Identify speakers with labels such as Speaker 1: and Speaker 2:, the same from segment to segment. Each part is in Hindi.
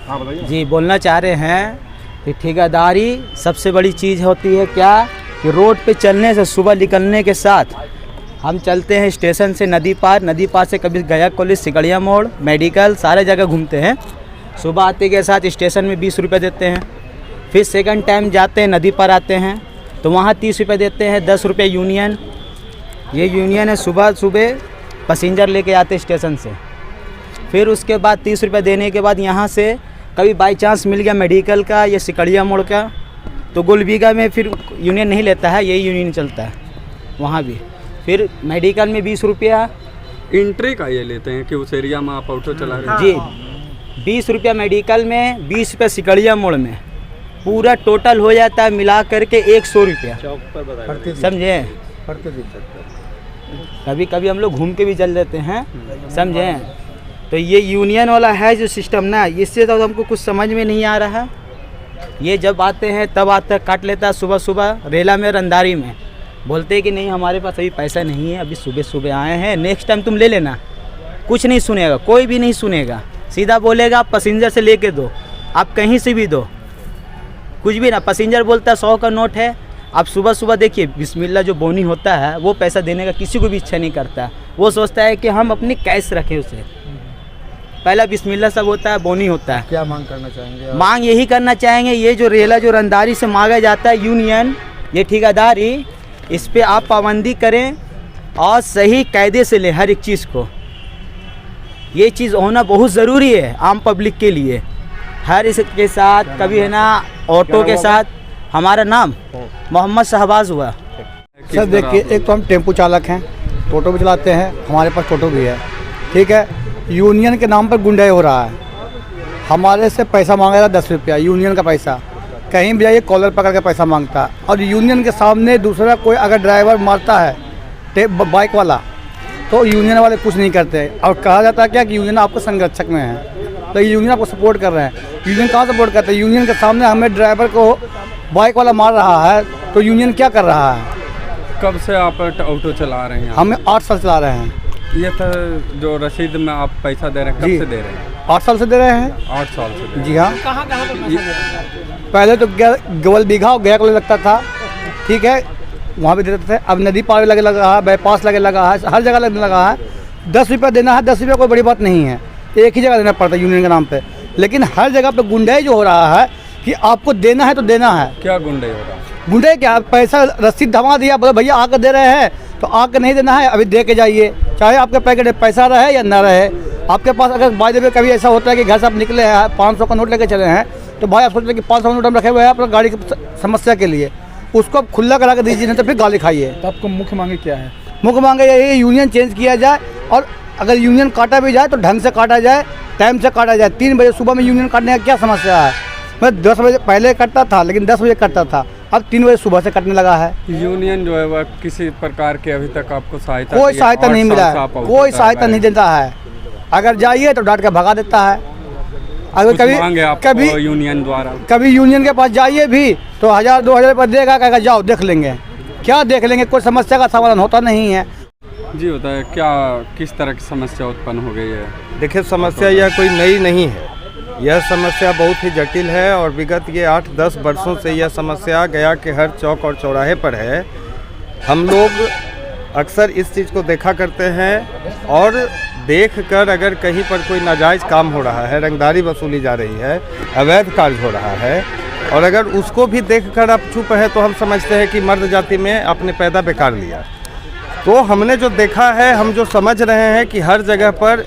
Speaker 1: हाँ बताइए।
Speaker 2: जी, बोलना चाह रहे हैं कि ठेकेदारी सबसे बड़ी चीज़ होती है क्या कि रोड पे चलने से सुबह निकलने के साथ हम चलते हैं स्टेशन से नदी पार से कभी गया कॉलेज, सिकड़िया मोड़, मेडिकल, सारे जगह घूमते हैं। सुबह आते के साथ स्टेशन में 20 रुपये देते हैं। फिर सेकंड टाइम जाते हैं नदी पार आते हैं तो वहाँ 30 रुपये देते हैं, 10 रुपये यूनियन। ये यूनियन है, सुबह पैसेंजर लेके आते स्टेशन से। फिर उसके बाद 30 रुपये देने के बाद यहाँ से कभी बाई चांस मिल गया मेडिकल का या सिकड़िया मोड़ का तो गोलबीगा में फिर यूनियन नहीं लेता है, यही यूनियन चलता है वहाँ भी। फिर मेडिकल में 20 रुपया
Speaker 3: एंट्री का ये लेते हैं कि उस एरिया में आप ऑटो चला रहे हैं।
Speaker 2: जी, 20 रुपया मेडिकल में, 20 रुपये सिकड़िया मोड़ में, पूरा टोटल हो जाता है मिला करके 100 रुपया। समझे? कभी कभी हम लोग घूम के भी चल देते हैं, समझे? तो ये यूनियन वाला है जो सिस्टम ना, इससे तो हमको कुछ समझ में नहीं आ रहा। ये जब आते हैं तब आता काट लेता है सुबह सुबह रेला में, रंदारी में। बोलते हैं कि नहीं हमारे पास अभी पैसा नहीं है, अभी सुबह सुबह आए हैं, नेक्स्ट टाइम तुम ले लेना। कुछ नहीं सुनेगा, कोई भी नहीं सुनेगा, सीधा बोलेगा आप पैसेंजर से लेके दो, आप कहीं से भी दो, कुछ भी ना। पैसेंजर बोलता है 100 का नोट है। आप सुबह सुबह देखिए बिस्मिल्लाह जो बोनी होता है वो पैसा देने का किसी को भी इच्छा नहीं करता। वो सोचता है कि हम अपनी कैश रखें उसे। पहला बिस्मिल्लाह सब होता है, बोनी होता है।
Speaker 1: क्या मांग करना चाहेंगे?
Speaker 2: मांग यही करना चाहेंगे, ये जो रेला जो रंदारी से मांगा जाता है यूनियन, ये ठेकेदारी, इस पे आप पाबंदी करें और सही कायदे से लें हर एक चीज़ को। ये चीज़ होना बहुत ज़रूरी है आम पब्लिक के लिए। हर इसके साथ कभी है ना ऑटो के साथ। हमारा नाम मोहम्मद शहबाज हुआ।
Speaker 1: सर देखिए, एक तो हम टेम्पो चालक हैं, टोटो भी चलाते हैं, हमारे पास टोटो भी है, ठीक है। यूनियन के नाम पर गुंडाई हो रहा है। हमारे से पैसा मांगेगा 10 रुपया, यूनियन का पैसा। कहीं भी जाइए कॉलर पकड़ के पैसा मांगता है। और यूनियन के सामने दूसरा कोई अगर ड्राइवर मारता है बाइक वाला तो यूनियन वाले कुछ नहीं करते। और कहा जाता है क्या कि यूनियन आपको संरक्षक में है, तो यूनियन आपको सपोर्ट कर रहे हैं। यूनियन कहाँ सपोर्ट करते हैं? यूनियन के सामने हमें ड्राइवर को बाइक वाला मार रहा है तो यूनियन क्या कर रहा है?
Speaker 3: कब से आप ऑटो चला रहे हैं?
Speaker 1: हमें 8 साल चला रहे हैं।
Speaker 3: ये था जो रसीद में आप पैसा दे रहे हैं, कब से दे रहे हैं?
Speaker 1: 8 साल से दे रहे हैं।
Speaker 3: 8 साल से?
Speaker 1: जी हाँ।
Speaker 2: कहाँ पे पैसा दे रहे हैं?
Speaker 1: पहले तो गोल बीघा गया कॉलेज लगता था, ठीक है, वहाँ भी देते थे। अब नदी पार लगे लगा है, बाईपास लगे लगा है, हर जगह लगने लगा है। 10 रुपया देना है, 10 रुपया कोई बड़ी बात नहीं है, एक ही जगह देना पड़ता है यूनियन के नाम पे। लेकिन हर जगह पे गुंडाई जो हो रहा है कि आपको देना है तो देना है।
Speaker 3: क्या गुंडाई हो रहा है?
Speaker 1: गुंडाई क्या, पैसा रसीद थमा दिया, बोले भैया आकर दे रहे हैं तो आकर नहीं देना है, अभी दे के जाइए, चाहे आपके पैकेट में पैसा रहे या ना रहे। आपके पास अगर बाय द वे कभी ऐसा होता है कि घर से आप निकले हैं 500 का नोट लेके चले हैं तो भाई आप सोच रहे कि 500 नोट हम रखे हुए हैं अपना गाड़ी की समस्या के लिए, उसको आप खुला करा के दीजिए, नहीं तो फिर गाली खाइए।
Speaker 4: तो आपको मुख्य मांगे क्या है?
Speaker 1: मुख्य मांगे यही यूनियन चेंज किया जाए, और अगर यूनियन काटा भी जाए तो ढंग से काटा जाए, टाइम से काटा जाए। 3 बजे सुबह में यूनियन काटने का क्या समस्या है? मैं 10 बजे पहले कटता था, लेकिन 10 बजे कटता था, अब 3 बजे सुबह से कटने लगा है।
Speaker 3: यूनियन जो है वह किसी प्रकार के अभी तक आपको सहायता
Speaker 1: कोई सहायता नहीं मिला है, कोई सहायता नहीं देता है। अगर जाइए तो डांट के भगा देता है। अगर कभी
Speaker 3: यूनियन द्वारा
Speaker 1: कभी यूनियन के पास जाइए भी तो 1000-2000 रुपये देगा, कहेगा जाओ देख लेंगे। क्या देख लेंगे? कोई समस्या का समाधान होता नहीं है।
Speaker 3: जी होता है क्या, किस तरह की समस्या उत्पन्न हो गई है?
Speaker 5: देखिए, समस्या यह कोई नई नहीं है, यह समस्या बहुत ही जटिल है और विगत ये 8-10 वर्षों से यह समस्या गया के हर चौक और चौराहे पर है। हम लोग अक्सर इस चीज़ को देखा करते हैं और देखकर अगर कहीं पर कोई नाजायज़ काम हो रहा है, रंगदारी वसूली जा रही है, अवैध कार्य हो रहा है, और अगर उसको भी देखकर आप चुप है तो हम समझते हैं कि मर्द जाति में आपने पैदा बेकार लिया। तो हमने जो देखा है, हम जो समझ रहे हैं कि हर जगह पर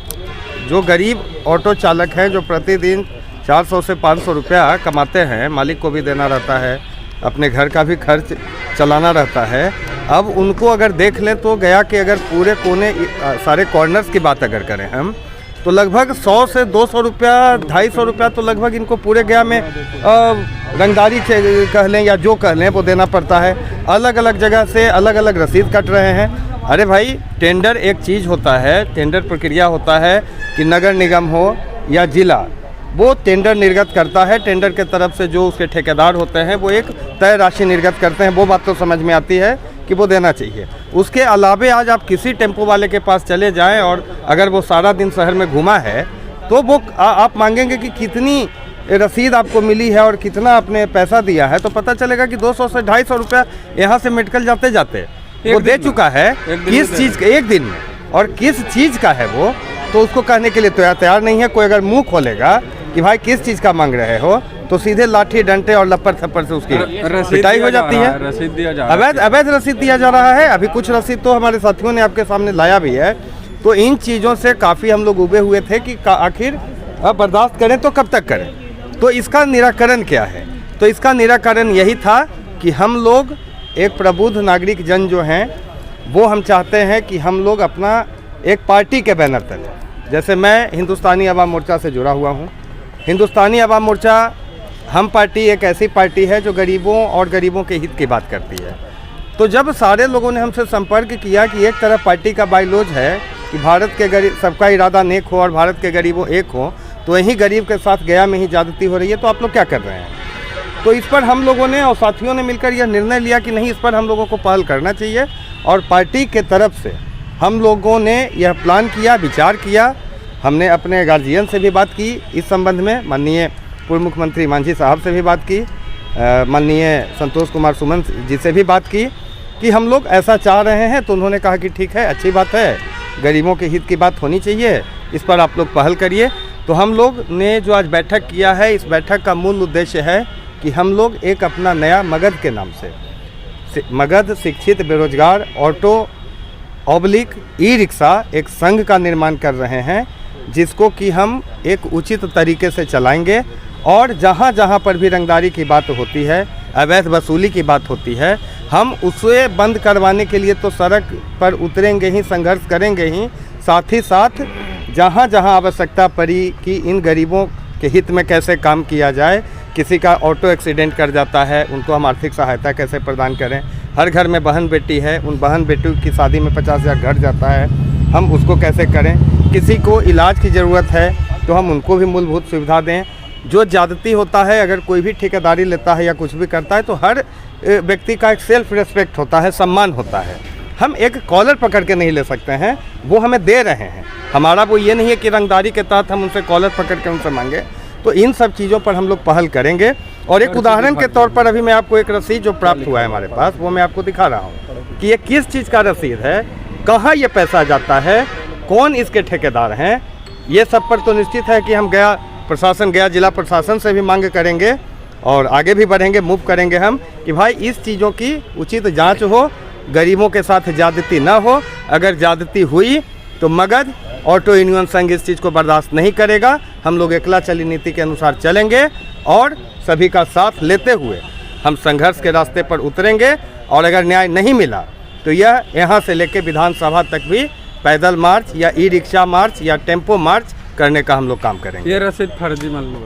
Speaker 5: जो गरीब ऑटो चालक हैं जो प्रतिदिन 400 से 500 रुपया कमाते हैं, मालिक को भी देना रहता है, अपने घर का भी खर्च चलाना रहता है, अब उनको अगर देख लें तो गया कि अगर पूरे कोने सारे कॉर्नर्स की बात अगर करें हम तो लगभग 100 से 200 रुपया, 250 रुपया तो लगभग इनको पूरे गया में रंगदारी कह लें या जो कह लें वो देना पड़ता है। अलग अलग जगह से अलग अलग रसीद कट रहे हैं। अरे भाई, टेंडर एक चीज़ होता है, टेंडर प्रक्रिया होता है कि नगर निगम हो या जिला, वो टेंडर निर्गत करता है। टेंडर के तरफ से जो उसके ठेकेदार होते हैं वो एक तय राशि निर्गत करते हैं, वो बात तो समझ में आती है कि वो देना चाहिए। उसके अलावे आज आप किसी टेम्पो वाले के पास चले जाएं और अगर वो सारा दिन शहर में घूमा है तो वो आप मांगेंगे कि कितनी रसीद आपको मिली है और कितना आपने पैसा दिया है, तो पता चलेगा कि 200 से 250 रुपया यहाँ से मेडिकल जाते जाते वो दे चुका है। किस चीज़ का, एक दिन में, और किस चीज़ का है वो, तो उसको कहने के लिए तैयार नहीं है। कोई अगर मुंह खोलेगा कि भाई किस चीज़ का मांग रहे हो, तो सीधे लाठी डंडे और लपड़ थप्पड़ से उसकी पिटाई हो जाती है।
Speaker 3: रसीद दिया जा रहा है,
Speaker 5: अवैध रसीद दिया जा रहा है। अभी कुछ रसीद तो हमारे साथियों ने आपके सामने लाया भी है। तो इन चीज़ों से काफ़ी हम लोग उबे हुए थे कि आखिर अब बर्दाश्त करें तो कब तक करें। तो इसका निराकरण क्या है? तो इसका निराकरण यही था कि हम लोग एक प्रबुद्ध नागरिक जन जो हैं, वो हम चाहते हैं कि हम लोग अपना एक पार्टी के बैनर तले, जैसे मैं हिंदुस्तानी अवाम मोर्चा से जुड़ा हुआ हूँ। हिंदुस्तानी अवाम मोर्चा, हम पार्टी एक ऐसी पार्टी है जो गरीबों और गरीबों के हित की बात करती है। तो जब सारे लोगों ने हमसे संपर्क किया कि एक तरफ पार्टी का बाइलॉज है कि भारत के गरीब, सबका इरादा नेक हो और भारत के गरीबों एक हो, तो यहीं गरीब के साथ गया में ही ज्यादती हो रही है, तो आप लोग क्या कर रहे हैं? तो इस पर हम लोगों ने और साथियों ने मिलकर यह निर्णय लिया कि नहीं, इस पर हम लोगों को पहल करना चाहिए। और पार्टी के तरफ से हम लोगों ने यह प्लान किया, विचार किया। हमने अपने गार्जियन से भी बात की इस संबंध में, माननीय पूर्व मुख्यमंत्री मांझी साहब से भी बात की, माननीय संतोष कुमार सुमन जी से भी बात की कि हम लोग ऐसा चाह रहे हैं। तो उन्होंने कहा कि ठीक है, अच्छी बात है, गरीबों के हित की बात होनी चाहिए, इस पर आप लोग पहल करिए। तो हम लोग ने जो आज बैठक किया है, इस बैठक का मूल उद्देश्य है कि हम लोग एक अपना नया मगध के नाम से, मगध शिक्षित बेरोजगार ऑटो ऑब्लिक ई रिक्शा एक संघ का निर्माण कर रहे हैं, जिसको कि हम एक उचित तरीके से चलाएंगे। और जहाँ जहाँ पर भी रंगदारी की बात होती है, अवैध वसूली की बात होती है, हम उसे बंद करवाने के लिए तो सड़क पर उतरेंगे ही, संघर्ष करेंगे ही। साथ ही साथ जहाँ जहाँ आवश्यकता पड़ी कि इन गरीबों के हित में कैसे काम किया जाए, किसी का ऑटो एक्सीडेंट कर जाता है, उनको हम आर्थिक सहायता कैसे प्रदान करें। हर घर में बहन बेटी है, उन बहन बेटियों की शादी में 50,000 घट जाता है, हम उसको कैसे करें। किसी को इलाज की ज़रूरत है तो हम उनको भी मूलभूत सुविधा दें। जो ज़्यादती होता है, अगर कोई भी ठेकेदारी लेता है या कुछ भी करता है, तो हर व्यक्ति का एक सेल्फ रिस्पेक्ट होता है, सम्मान होता है। हम एक कॉलर पकड़ के नहीं ले सकते हैं, वो हमें दे रहे हैं। हमारा वो ये नहीं है कि रंगदारी के तहत हम उनसे कॉलर पकड़ के उनसे मांगे। तो इन सब चीज़ों पर हम लोग पहल करेंगे। और एक उदाहरण के तौर पर अभी मैं आपको एक रसीद जो प्राप्त हुआ है हमारे पास, वो मैं आपको दिखा रहा हूँ कि ये किस चीज़ का रसीद है, कहाँ ये पैसा जाता है, कौन इसके ठेकेदार हैं। ये सब पर तो निश्चित है कि हम गया जिला प्रशासन से भी मांग करेंगे और आगे भी बढ़ेंगे, मूव करेंगे हम कि भाई इस चीज़ों की उचित जांच हो, गरीबों के साथ ज़्यादती ना हो। अगर ज़्यादती हुई तो मगध ऑटो यूनियन संघ इस चीज़ को बर्दाश्त नहीं करेगा। हम लोग एकला चली नीति के अनुसार चलेंगे और सभी का साथ लेते हुए हम संघर्ष के रास्ते पर उतरेंगे। और अगर न्याय नहीं मिला तो यह यहाँ से लेकर विधानसभा तक भी पैदल मार्च या ई रिक्शा मार्च या टेम्पो मार्च करने का हम लोग काम करेंगे।
Speaker 3: ये रसीद फर्जी मालूम